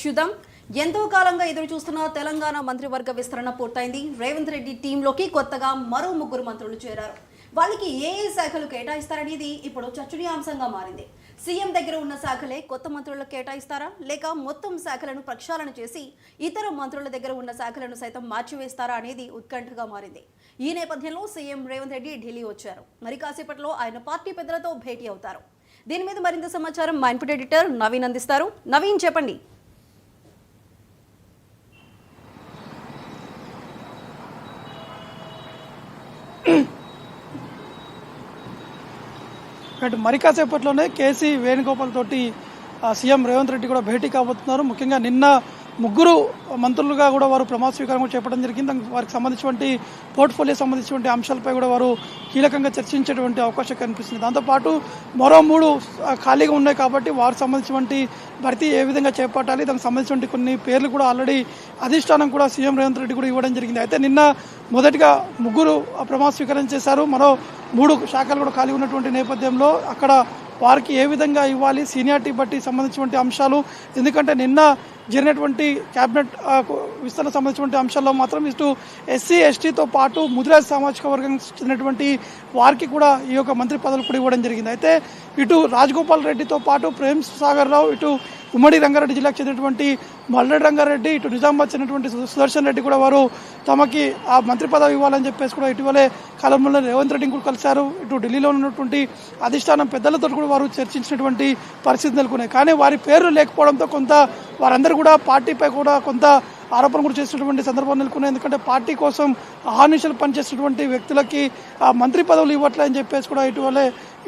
చూద్దాం. ఎంతో కాలంగా ఎదురు చూస్తున్న తెలంగాణ మంత్రివర్గ విస్తరణ పూర్తయింది. రేవంత్ రెడ్డి టీంలోకి కొత్తగా మరో 3 మంత్రులు చేరారు. వాళ్ళకి ఏ శాఖలు కేటాయిస్తారనేది ఇప్పుడు చర్చనీయాంశంగా మారింది. సీఎం దగ్గర ఉన్న శాఖలే కొత్త మంత్రులకు కేటాయిస్తారా, లేక మొత్తం శాఖలను ప్రక్షాళన చేసి ఇతర మంత్రుల దగ్గర ఉన్న శాఖలను సైతం మార్చివేస్తారా అనేది ఉత్కంఠగా మారింది. ఈ నేపథ్యంలో సీఎం రేవంత్ రెడ్డి ఢిల్లీ వచ్చారు. మరి కాసేపట్లో ఆయన పార్టీ పెద్దలతో భేటీ అవుతారు. దీని మీద మరింత సమాచారం మా ఇన్పుట్ ఎడిటర్ నవీన్ అందిస్తారు. నవీన్, చెప్పండి. మరి కాసేపట్లోనే కేసీ వేణుగోపాల్ తోటి సీఎం రేవంత్ రెడ్డి కూడా భేటీ కాబోతున్నారు. ముఖ్యంగా నిన్న 3 మంత్రులుగా కూడా వారు ప్రమాణ స్వీకారం కూడా చేపట్టడం జరిగింది. వారికి సంబంధించినటువంటి పోర్ట్ఫోలియో సంబంధించినటువంటి అంశాలపై కూడా వారు కీలకంగా చర్చించేటువంటి అవకాశం కనిపిస్తుంది. దాంతోపాటు మరో 3 ఖాళీగా ఉన్నాయి కాబట్టి వారికి సంబంధించినటువంటి భర్తీ ఏ విధంగా చేపట్టాలి, దానికి సంబంధించినటువంటి కొన్ని పేర్లు కూడా ఆల్రెడీ అధిష్టానం కూడా సీఎం రేవంత్ రెడ్డి కూడా ఇవ్వడం జరిగింది. అయితే నిన్న మొదటిగా 3 ప్రమాణ స్వీకారం చేశారు. మరో 3 శాఖలు కూడా ఖాళీ ఉన్నటువంటి నేపథ్యంలో అక్కడ వారికి ఏ విధంగా ఇవ్వాలి, సీనియారిటీ బట్టి సంబంధించినటువంటి అంశాలు, ఎందుకంటే నిన్న జరిగినటువంటి క్యాబినెట్ విస్తరణ సంబంధించినటువంటి అంశాల్లో మాత్రం ఇటు ఎస్సీ ఎస్టీతో పాటు ముదిరాజ్ సామాజిక వర్గానికి చెందినటువంటి వారికి కూడా ఈ యొక్క మంత్రి పదవులు కూడా ఇవ్వడం జరిగింది. అయితే ఇటు రాజగోపాల్ రెడ్డితో పాటు ప్రేమ్ సాగర్ రావు, ఇటు ఉమ్మడి రంగారెడ్డి జిల్లాకు చెందినటువంటి మల్లెడ్డి రంగారెడ్డి, ఇటు నిజామాబాద్ చెందినటువంటి సుదర్శన్ రెడ్డి కూడా వారు తమకి ఆ మంత్రి పదవి ఇవ్వాలని చెప్పేసి కూడా ఇటీవలే కాలంలో రేవంత్ రెడ్డిని కూడా కలిశారు. ఇటు ఢిల్లీలో ఉన్నటువంటి అధిష్టానం పెద్దలతో కూడా వారు చర్చించినటువంటి పరిస్థితి నెలకొన్నాయి. కానీ వారి పేర్లు లేకపోవడంతో కొంత వారందరూ కూడా పార్టీపై కూడా కొంత ఆరోపణ కూడా చేసినటువంటి సందర్భం నెలకొన్నాయి. ఎందుకంటే పార్టీ కోసం అహానిశలు పనిచేసినటువంటి వ్యక్తులకి ఆ మంత్రి పదవులు ఇవ్వట్లేదని చెప్పేసి కూడా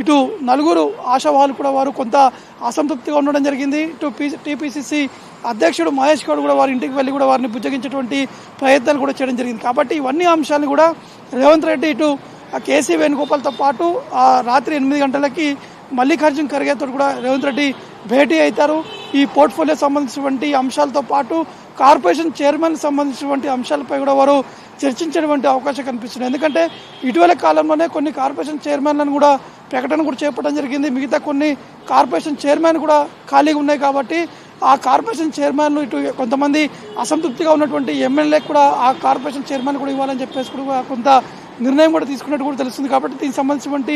ఇటు 4 ఆశావాహులు కూడా వారు కొంత అసంతృప్తిగా ఉండడం జరిగింది. ఇటు టీపీసీసీ అధ్యక్షుడు మహేష్ గౌడ్ కూడా వారి ఇంటికి వెళ్ళి కూడా వారిని బుజ్జగించేటువంటి ప్రయత్నాలు కూడా చేయడం జరిగింది. కాబట్టి ఇవన్నీ అంశాలను కూడా రేవంత్ రెడ్డి ఇటు కేసీ వేణుగోపాల్తో పాటు రాత్రి 8 గంటలకి మల్లికార్జున్ ఖర్గేతో కూడా రేవంత్ రెడ్డి భేటీ అవుతారు. ఈ పోర్ట్ఫోలియో సంబంధించినటువంటి అంశాలతో పాటు కార్పొరేషన్ చైర్మన్ సంబంధించినటువంటి అంశాలపై కూడా వారు చర్చించేటువంటి అవకాశం కనిపిస్తుంది. ఎందుకంటే ఇటీవల కాలంలోనే కొన్ని కార్పొరేషన్ చైర్మన్లను కూడా ప్రకటన కూడా చేపట్టడం జరిగింది. మిగతా కొన్ని కార్పొరేషన్ చైర్మన్ కూడా ఖాళీగా ఉన్నాయి కాబట్టి ఆ కార్పొరేషన్ చైర్మన్లు ఇటు కొంతమంది అసంతృప్తిగా ఉన్నటువంటి ఎమ్మెల్యేకి కూడా ఆ కార్పొరేషన్ చైర్మన్ కూడా ఇవ్వాలని చెప్పేసి కూడా కొంత నిర్ణయం కూడా తీసుకున్నట్టు కూడా తెలుస్తుంది. కాబట్టి దీనికి సంబంధించినటువంటి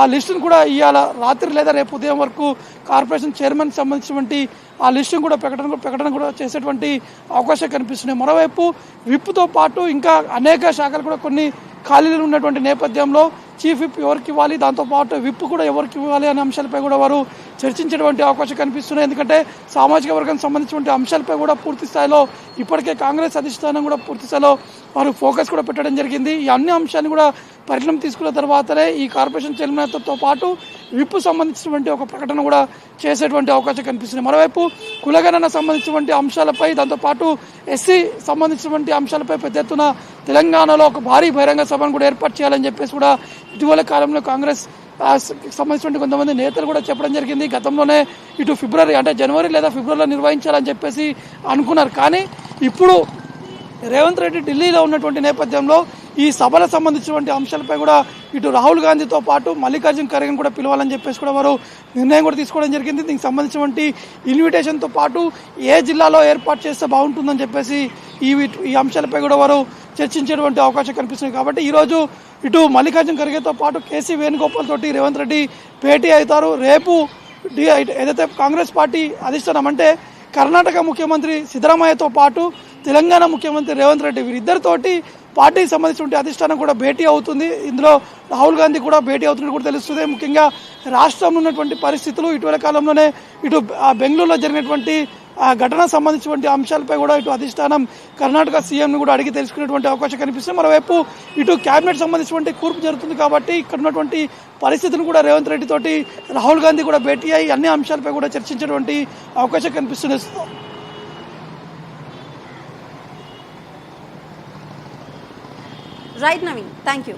ఆ లిస్టును కూడా ఇవాళ రాత్రి లేదా రేపు ఉదయం వరకు కార్పొరేషన్ చైర్మన్ సంబంధించినటువంటి ఆ లిస్టును కూడా ప్రకటన కూడా చేసేటువంటి అవకాశం కనిపిస్తున్నాయి. మరోవైపు విప్తో పాటు ఇంకా అనేక శాఖలు కూడా కొన్ని ఖాళీలు ఉన్నటువంటి నేపథ్యంలో చీఫ్ విప్ ఎవరికి ఇవ్వాలి, దాంతోపాటు విప్ కూడా ఎవరికి ఇవ్వాలి అనే అంశాలపై కూడా వారు చర్చించేటువంటి అవకాశం కనిపిస్తున్నాయి. ఎందుకంటే సామాజిక వర్గానికి సంబంధించినటువంటి అంశాలపై కూడా పూర్తి స్థాయిలో ఇప్పటికే కాంగ్రెస్ అధిష్టానం కూడా పూర్తి స్థాయిలో వారు ఫోకస్ కూడా పెట్టడం జరిగింది. ఈ అన్ని అంశాన్ని కూడా పరిణామం తీసుకున్న తర్వాతనే ఈ కార్పొరేషన్ చైర్మన్తో పాటు విప్ సంబంధించినటువంటి ఒక ప్రకటన కూడా చేసేటువంటి అవకాశం కనిపిస్తుంది. మరోవైపు కులగణన సంబంధించినటువంటి అంశాలపై, దాంతోపాటు ఎస్సీ సంబంధించినటువంటి అంశాలపై పెద్ద ఎత్తున తెలంగాణలో ఒక భారీ బహిరంగ సభను కూడా ఏర్పాటు చేయాలని చెప్పేసి కూడా ఇటీవల కాలంలో కాంగ్రెస్ సంబంధించినటువంటి కొంతమంది నేతలు కూడా చెప్పడం జరిగింది. గతంలోనే ఇటు జనవరి లేదా ఫిబ్రవరిలో నిర్వహించాలని చెప్పేసి అనుకున్నారు. కానీ ఇప్పుడు రేవంత్ రెడ్డి ఢిల్లీలో ఉన్నటువంటి నేపథ్యంలో ఈ సభలకు సంబంధించినటువంటి అంశాలపై కూడా ఇటు రాహుల్ గాంధీతో పాటు మల్లికార్జున్ ఖర్గేని కూడా పిలవాలని చెప్పేసి కూడా వారు నిర్ణయం కూడా తీసుకోవడం జరిగింది. దీనికి సంబంధించినటువంటి ఇన్విటేషన్తో పాటు ఏ జిల్లాలో ఏర్పాటు చేస్తే బాగుంటుందని చెప్పేసి ఈ అంశాలపై కూడా వారు చర్చించేటువంటి అవకాశం కనిపిస్తుంది. కాబట్టి ఈరోజు ఇటు మల్లికార్జున్ ఖర్గేతో పాటు కేసీ వేణుగోపాల్ తోటి రేవంత్ రెడ్డి భేటీ అవుతారు. రేపు ఏదైతే కాంగ్రెస్ పార్టీ అధిష్టానం అంటే కర్ణాటక ముఖ్యమంత్రి సిద్ధరామయ్యతో పాటు తెలంగాణ ముఖ్యమంత్రి రేవంత్ రెడ్డి వీరిద్దరితోటి పార్టీకి సంబంధించిన అధిష్టానం కూడా భేటీ అవుతుంది. ఇందులో రాహుల్ గాంధీ కూడా భేటీ అవుతున్నట్టు కూడా తెలుస్తుంది. ముఖ్యంగా రాష్ట్రంలో ఉన్నటువంటి పరిస్థితులు, ఇటీవల కాలంలోనే ఇటు బెంగళూరులో జరిగినటువంటి ఘటన సంబంధించినటువంటి అంశాలపై కూడా ఇటు అధిష్టానం కర్ణాటక సీఎంను కూడా అడిగి తెలుసుకునేటువంటి అవకాశం కనిపిస్తుంది. మరోవైపు ఇటు క్యాబినెట్ సంబంధించినటువంటి కూర్పు జరుగుతుంది కాబట్టి ఇక్కడ ఉన్నటువంటి పరిస్థితిని కూడా రేవంత్ రెడ్డి తోటి రాహుల్ గాంధీ కూడా భేటీ అయ్యి అన్ని అంశాలపై కూడా చర్చించేటువంటి అవకాశం కనిపిస్తుంది. Right Naveen, thank you.